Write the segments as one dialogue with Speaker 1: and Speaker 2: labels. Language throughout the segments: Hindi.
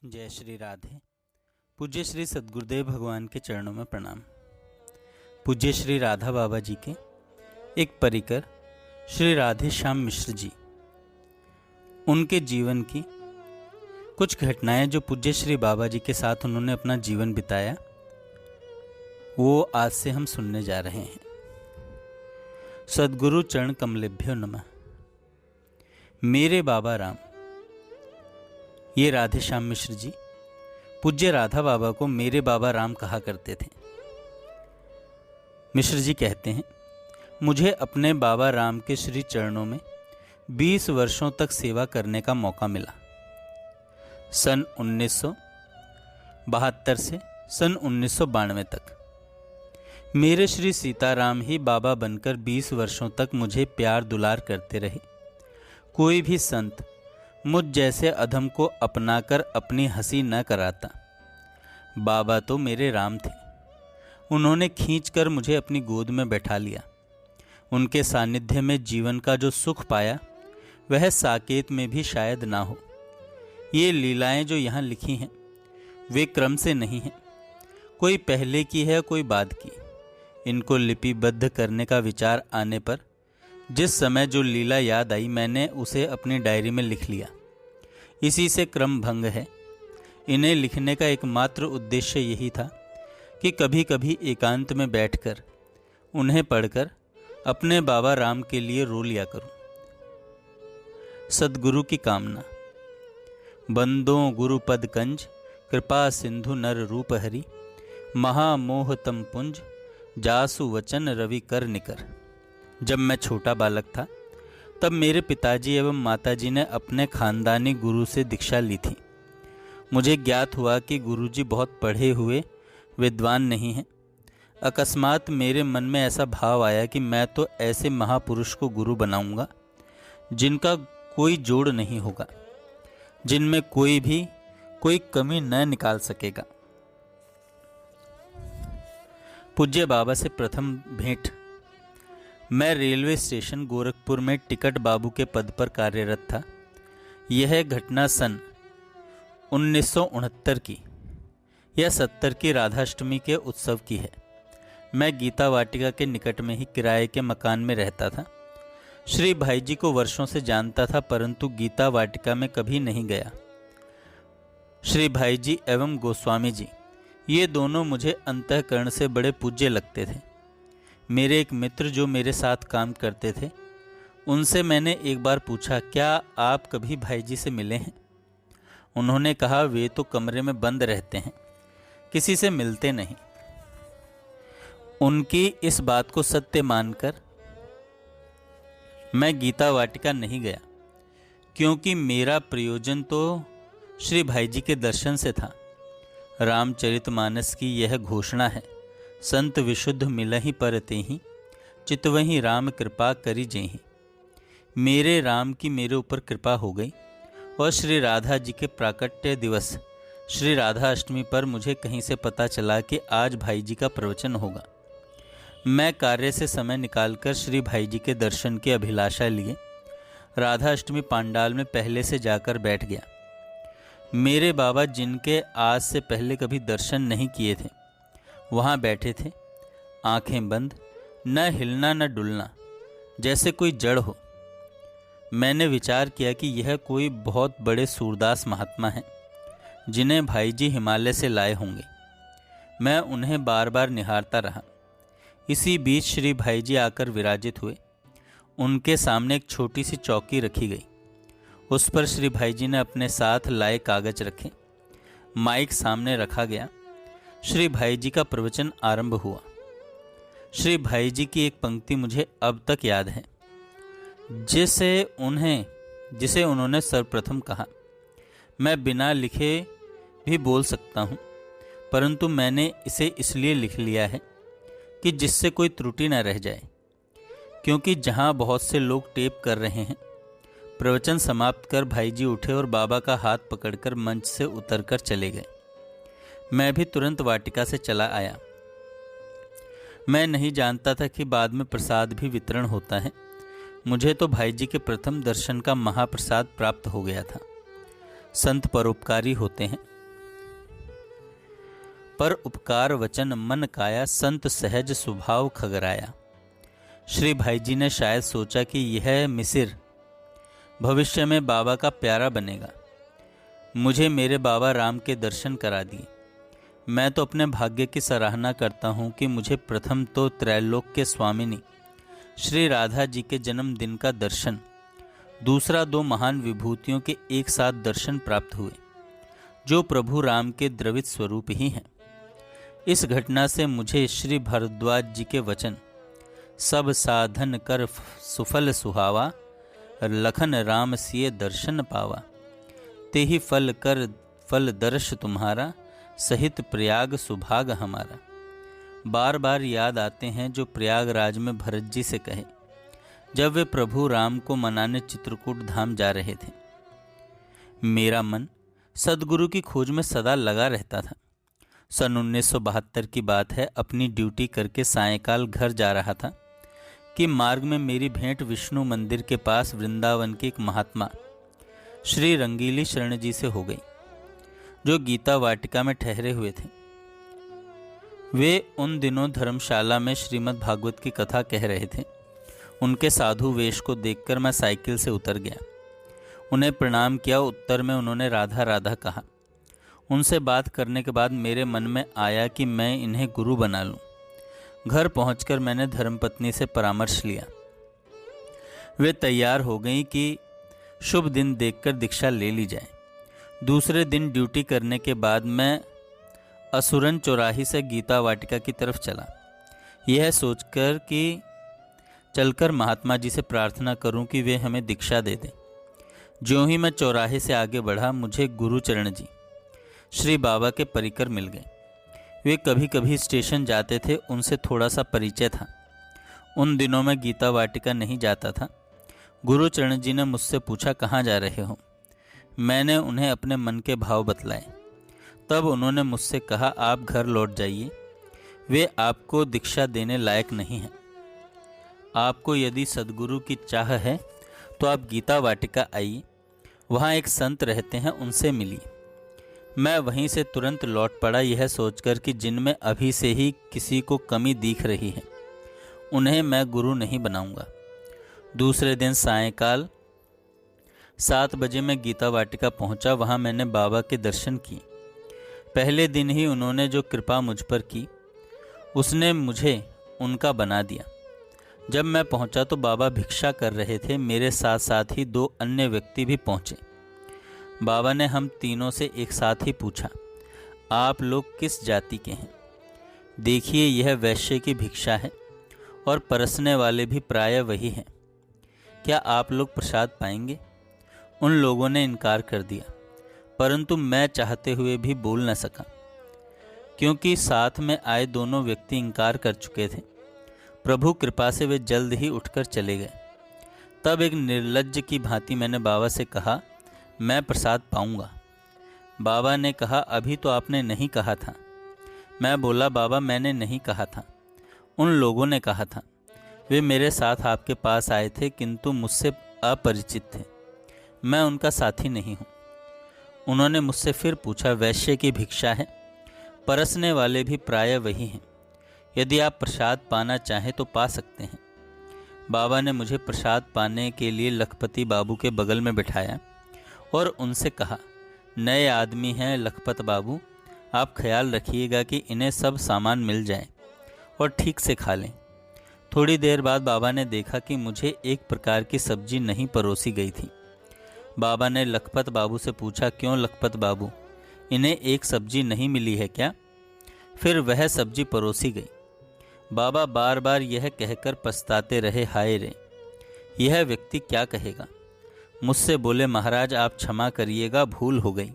Speaker 1: जय श्री राधे। पूज्य श्री सद्गुरुदेव भगवान के चरणों में प्रणाम। पूज्य श्री राधा बाबा जी के एक परिकर श्री राधे श्याम मिश्र जी, उनके जीवन की कुछ घटनाएं जो पूज्य श्री बाबा जी के साथ उन्होंने अपना जीवन बिताया, वो आज से हम सुनने जा रहे हैं। सद्गुरु चरण कमलेभ्यो नमः। मेरे बाबा राम। ये राधे श्याम मिश्र जी पूज्य राधा बाबा को मेरे बाबा राम कहा करते थे। मिश्र जी कहते हैं, मुझे अपने बाबा राम के श्री चरणों में 20 वर्षों तक सेवा करने का मौका मिला। सन 1972 से सन 1992 तक मेरे श्री सीताराम ही बाबा बनकर 20 वर्षों तक मुझे प्यार दुलार करते रहे। कोई भी संत मुझ जैसे अधम को अपनाकर अपनी हंसी न कराता। बाबा तो मेरे राम थे। उन्होंने खींचकर मुझे अपनी गोद में बैठा लिया। उनके सानिध्य में जीवन का जो सुख पाया वह साकेत में भी शायद ना हो। ये लीलाएं जो यहाँ लिखी हैं वे क्रम से नहीं हैं, कोई पहले की है कोई बाद की। इनको लिपिबद्ध करने का विचार आने पर जिस समय जो लीला याद आई मैंने उसे अपनी डायरी में लिख लिया। इसी से क्रम भंग है। इन्हें लिखने का एकमात्र उद्देश्य यही था कि कभी कभी एकांत में बैठकर उन्हें पढ़कर अपने बाबा राम के लिए रो लिया करूं। सद्गुरु की कामना। बंदों गुरुपद कंज, कृपा सिंधु नर रूप हरि, महामोह तम पुंज, जासु वचन रवि कर निकर। जब मैं छोटा बालक था तब मेरे पिताजी एवं माताजी ने अपने खानदानी गुरु से दीक्षा ली थी। मुझे ज्ञात हुआ कि गुरुजी बहुत पढ़े हुए विद्वान नहीं हैं। अकस्मात मेरे मन में ऐसा भाव आया कि मैं तो ऐसे महापुरुष को गुरु बनाऊंगा जिनका कोई जोड़ नहीं होगा, जिनमें कोई कमी न निकाल सकेगा। पूज्य बाबा से प्रथम भेंट। मैं रेलवे स्टेशन गोरखपुर में टिकट बाबू के पद पर कार्यरत था। यह घटना सन 1969 की या 70 की राधाष्टमी के उत्सव की है। मैं गीता वाटिका के निकट में ही किराए के मकान में रहता था। श्री भाई जी को वर्षों से जानता था, परंतु गीता वाटिका में कभी नहीं गया। श्री भाई जी एवं गोस्वामी जी ये दोनों मुझे अंतःकरण से बड़े पूज्य लगते थे। मेरे एक मित्र जो मेरे साथ काम करते थे, उनसे मैंने एक बार पूछा, क्या आप कभी भाई जी से मिले हैं? उन्होंने कहा, वे तो कमरे में बंद रहते हैं, किसी से मिलते नहीं। उनकी इस बात को सत्य मानकर मैं गीता वाटिका नहीं गया, क्योंकि मेरा प्रयोजन तो श्री भाई जी के दर्शन से था। रामचरितमानस की यह घोषणा है, संत विशुद्ध मिलहि पर तेहि, चितवहि राम कृपा करी जेहि। मेरे राम की मेरे ऊपर कृपा हो गई और श्री राधा जी के प्राकट्य दिवस श्री राधा अष्टमी पर मुझे कहीं से पता चला कि आज भाई जी का प्रवचन होगा। मैं कार्य से समय निकालकर श्री भाई जी के दर्शन की अभिलाषा लिए राधा अष्टमी पांडाल में पहले से जाकर बैठ गया। मेरे बाबा, जिनके आज से पहले कभी दर्शन नहीं किए थे, वहाँ बैठे थे, आंखें बंद, न हिलना न डुलना, जैसे कोई जड़ हो। मैंने विचार किया कि यह कोई बहुत बड़े सूरदास महात्मा हैं, जिन्हें भाई जी हिमालय से लाए होंगे। मैं उन्हें बार बार निहारता रहा। इसी बीच श्री भाई जी आकर विराजित हुए। उनके सामने एक छोटी सी चौकी रखी गई। उस पर श्री भाई जी ने अपने साथ लाए कागज रखे। माइक सामने रखा गया। श्री भाई जी का प्रवचन आरंभ हुआ। श्री भाई जी की एक पंक्ति मुझे अब तक याद है, जिसे उन्होंने सर्वप्रथम कहा, मैं बिना लिखे भी बोल सकता हूँ, परंतु मैंने इसे इसलिए लिख लिया है कि जिससे कोई त्रुटि न रह जाए। क्योंकि जहाँ बहुत से लोग टेप कर रहे हैं। प्रवचन समाप्त कर भाई जी उठे और बाबा का हाथ पकड़कर मंच से उतरकर चले गए। मैं भी तुरंत वाटिका से चला आया। मैं नहीं जानता था कि बाद में प्रसाद भी वितरण होता है। मुझे तो भाई जी के प्रथम दर्शन का महाप्रसाद प्राप्त हो गया था। संत परोपकारी होते हैं। पर उपकार वचन मन काया, संत सहज स्वभाव खगराया। श्री भाई जी ने शायद सोचा कि यह मिसिर भविष्य में बाबा का प्यारा बनेगा। मुझे मेरे बाबा राम के दर्शन करा दिए। मैं तो अपने भाग्य की सराहना करता हूँ कि मुझे प्रथम तो त्रैलोक के स्वामिनी श्री राधा जी के जन्मदिन का दर्शन, दूसरा 2 महान विभूतियों के एक साथ दर्शन प्राप्त हुए, जो प्रभु राम के द्रवित स्वरूप ही हैं। इस घटना से मुझे श्री भरद्वाज जी के वचन, सब साधन कर सुफल सुहावा, लखन राम सिए दर्शन पावा, तेहि फल कर फल दर्श तुम्हारा, सहित प्रयाग सुभाग हमारा, बार बार याद आते हैं जो प्रयागराज में भरत जी से कहे जब वे प्रभु राम को मनाने चित्रकूट धाम जा रहे थे। मेरा मन सदगुरु की खोज में सदा लगा रहता था। सन 1972 की बात है। अपनी ड्यूटी करके सायंकाल घर जा रहा था कि मार्ग में मेरी भेंट विष्णु मंदिर के पास वृंदावन के एक महात्मा श्री रंगीली शरण जी से हो गई, जो गीता वाटिका में ठहरे हुए थे। वे उन दिनों धर्मशाला में श्रीमद् भागवत की कथा कह रहे थे। उनके साधु वेश को देखकर मैं साइकिल से उतर गया, उन्हें प्रणाम किया। उत्तर में उन्होंने राधा राधा कहा। उनसे बात करने के बाद मेरे मन में आया कि मैं इन्हें गुरु बना लूं। घर पहुंचकर मैंने धर्मपत्नी से परामर्श लिया। वे तैयार हो गईं कि शुभ दिन देखकर दीक्षा ले ली जाए। दूसरे दिन ड्यूटी करने के बाद मैं असुरन चौराही से गीता वाटिका की तरफ चला, यह सोचकर कि चलकर महात्मा जी से प्रार्थना करूं कि वे हमें दीक्षा दे दें। ज्यों ही मैं चौराहे से आगे बढ़ा, मुझे गुरुचरण जी श्री बाबा के परिकर मिल गए। वे कभी कभी स्टेशन जाते थे, उनसे थोड़ा सा परिचय था। उन दिनों में गीता वाटिका नहीं जाता था। गुरुचरण जी ने मुझसे पूछा, कहाँ जा रहे हो? मैंने उन्हें अपने मन के भाव बतलाए। तब उन्होंने मुझसे कहा, आप घर लौट जाइए, वे आपको दीक्षा देने लायक नहीं हैं। आपको यदि सद्गुरु की चाह है तो आप गीता वाटिका आइए, वहाँ एक संत रहते हैं, उनसे मिलिए। मैं वहीं से तुरंत लौट पड़ा, यह सोचकर कि जिनमें अभी से ही किसी को कमी दिख रही है, उन्हें मैं गुरु नहीं बनाऊंगा। दूसरे दिन सायंकाल 7 बजे मैं गीता वाटिका पहुंचा। वहां मैंने बाबा के दर्शन किए। पहले दिन ही उन्होंने जो कृपा मुझ पर की, उसने मुझे उनका बना दिया। जब मैं पहुंचा तो बाबा भिक्षा कर रहे थे। मेरे साथ साथ ही 2 अन्य व्यक्ति भी पहुंचे। बाबा ने हम तीनों से एक साथ ही पूछा, आप लोग किस जाति के हैं? देखिए, यह वैश्य की भिक्षा है और परसने वाले भी प्रायः वही हैं। क्या आप लोग प्रसाद पाएंगे? उन लोगों ने इनकार कर दिया, परंतु मैं चाहते हुए भी बोल न सका, क्योंकि साथ में आए दोनों व्यक्ति इनकार कर चुके थे। प्रभु कृपा से वे जल्द ही उठकर चले गए। तब एक निर्लज्ज की भांति मैंने बाबा से कहा, मैं प्रसाद पाऊंगा। बाबा ने कहा, अभी तो आपने नहीं कहा था। मैं बोला, बाबा मैंने नहीं कहा था, उन लोगों ने कहा था। वे मेरे साथ आपके पास आए थे, किंतु मुझसे अपरिचित थे, मैं उनका साथी नहीं हूँ। उन्होंने मुझसे फिर पूछा, वैश्य की भिक्षा है, परसने वाले भी प्रायः वही हैं। यदि आप प्रसाद पाना चाहें तो पा सकते हैं। बाबा ने मुझे प्रसाद पाने के लिए लखपति बाबू के बगल में बिठाया और उनसे कहा, नए आदमी हैं लखपत बाबू, आप ख्याल रखिएगा कि इन्हें सब सामान मिल जाए और ठीक से खा लें। थोड़ी देर बाद बाबा ने देखा कि मुझे एक प्रकार की सब्जी नहीं परोसी गई थी। बाबा ने लखपत बाबू से पूछा, क्यों लखपत बाबू, इन्हें एक सब्जी नहीं मिली है क्या? फिर वह सब्जी परोसी गई। बाबा बार बार यह कहकर पछताते रहे, हाय रे, यह व्यक्ति क्या कहेगा। मुझसे बोले, महाराज आप क्षमा करिएगा, भूल हो गई।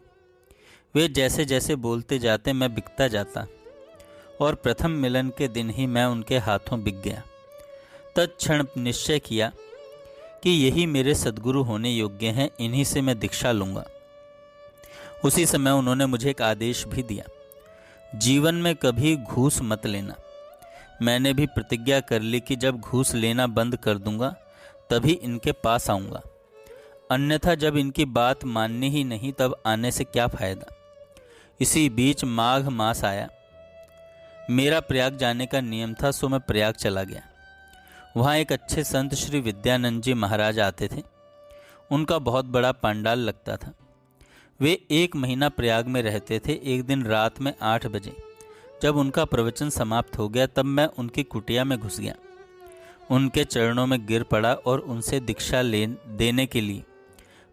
Speaker 1: वे जैसे जैसे बोलते जाते मैं बिकता जाता और प्रथम मिलन के दिन ही मैं उनके हाथों बिक गया। तत्क्षण निश्चय किया कि यही मेरे सद्गुरु होने योग्य हैं, इन्हीं से मैं दीक्षा लूँगा। उसी समय उन्होंने मुझे एक आदेश भी दिया, जीवन में कभी घूस मत लेना। मैंने भी प्रतिज्ञा कर ली कि जब घूस लेना बंद कर दूंगा तभी इनके पास आऊँगा, अन्यथा जब इनकी बात माननी ही नहीं तब आने से क्या फ़ायदा। इसी बीच माघ मास आया। मेरा प्रयाग जाने का नियम था, सो मैं प्रयाग चला गया। वहाँ एक अच्छे संत श्री विद्यानंद जी महाराज आते थे। उनका बहुत बड़ा पंडाल लगता था। वे 1 महीना प्रयाग में रहते थे। एक दिन रात में 8 बजे जब उनका प्रवचन समाप्त हो गया, तब मैं उनकी कुटिया में घुस गया, उनके चरणों में गिर पड़ा और उनसे दीक्षा देने के लिए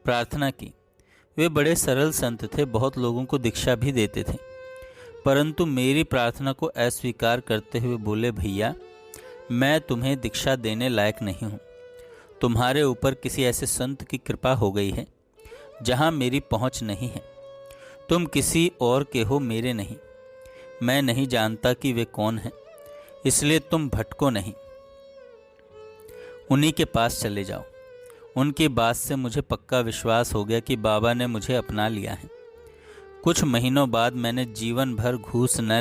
Speaker 1: प्रार्थना की। वे बड़े सरल संत थे, बहुत लोगों को दीक्षा भी देते थे, परंतु मेरी प्रार्थना को अस्वीकार करते हुए बोले, भैया मैं तुम्हें दीक्षा देने लायक नहीं हूँ। तुम्हारे ऊपर किसी ऐसे संत की कृपा हो गई है जहाँ मेरी पहुँच नहीं है। तुम किसी और के हो, मेरे नहीं। मैं नहीं जानता कि वे कौन हैं, इसलिए तुम भटको नहीं, उन्हीं के पास चले जाओ। उनकी बात से मुझे पक्का विश्वास हो गया कि बाबा ने मुझे अपना लिया है। कुछ महीनों बाद मैंने जीवन भर घूस न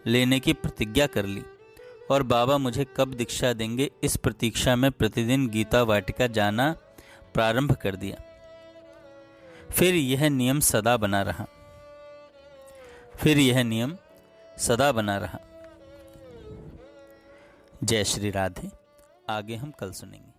Speaker 1: लेने की प्रतिज्ञा कर ली और बाबा मुझे कब दीक्षा देंगे इस प्रतीक्षा में प्रतिदिन गीता वाटिका जाना प्रारंभ कर दिया। फिर यह नियम सदा बना रहा। जय श्री राधे। आगे हम कल सुनेंगे।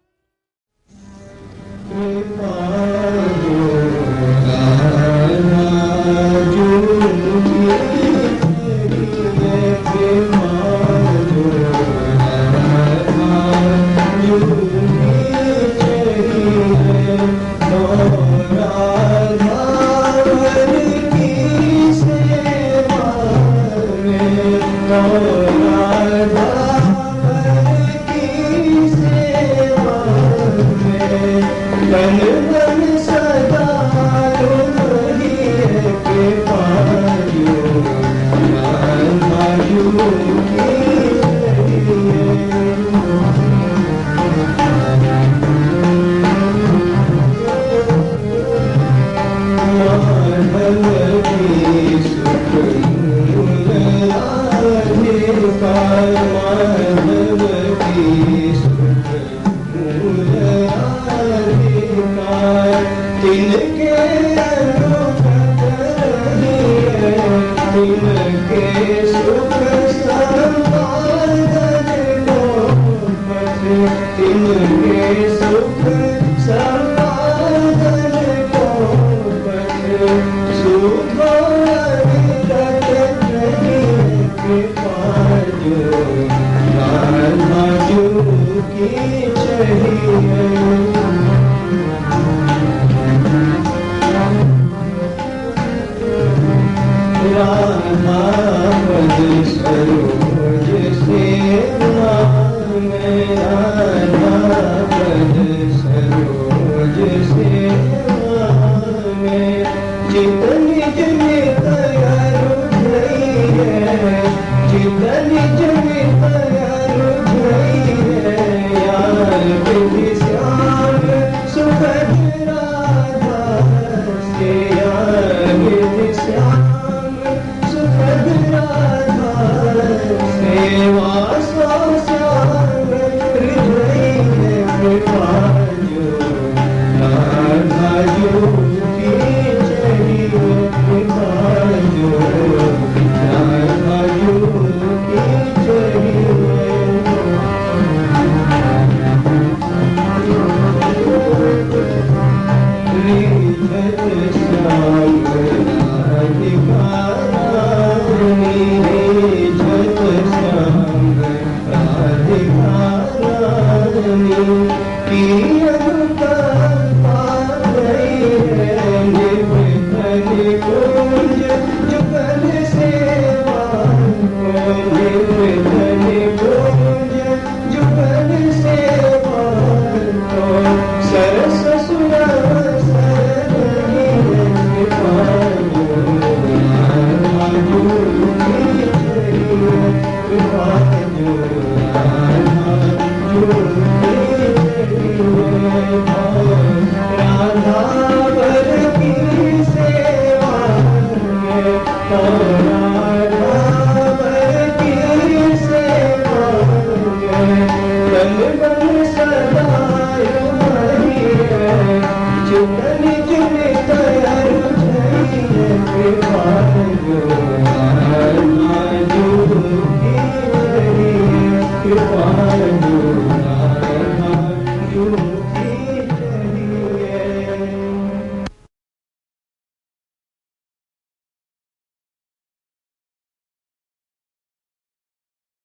Speaker 2: की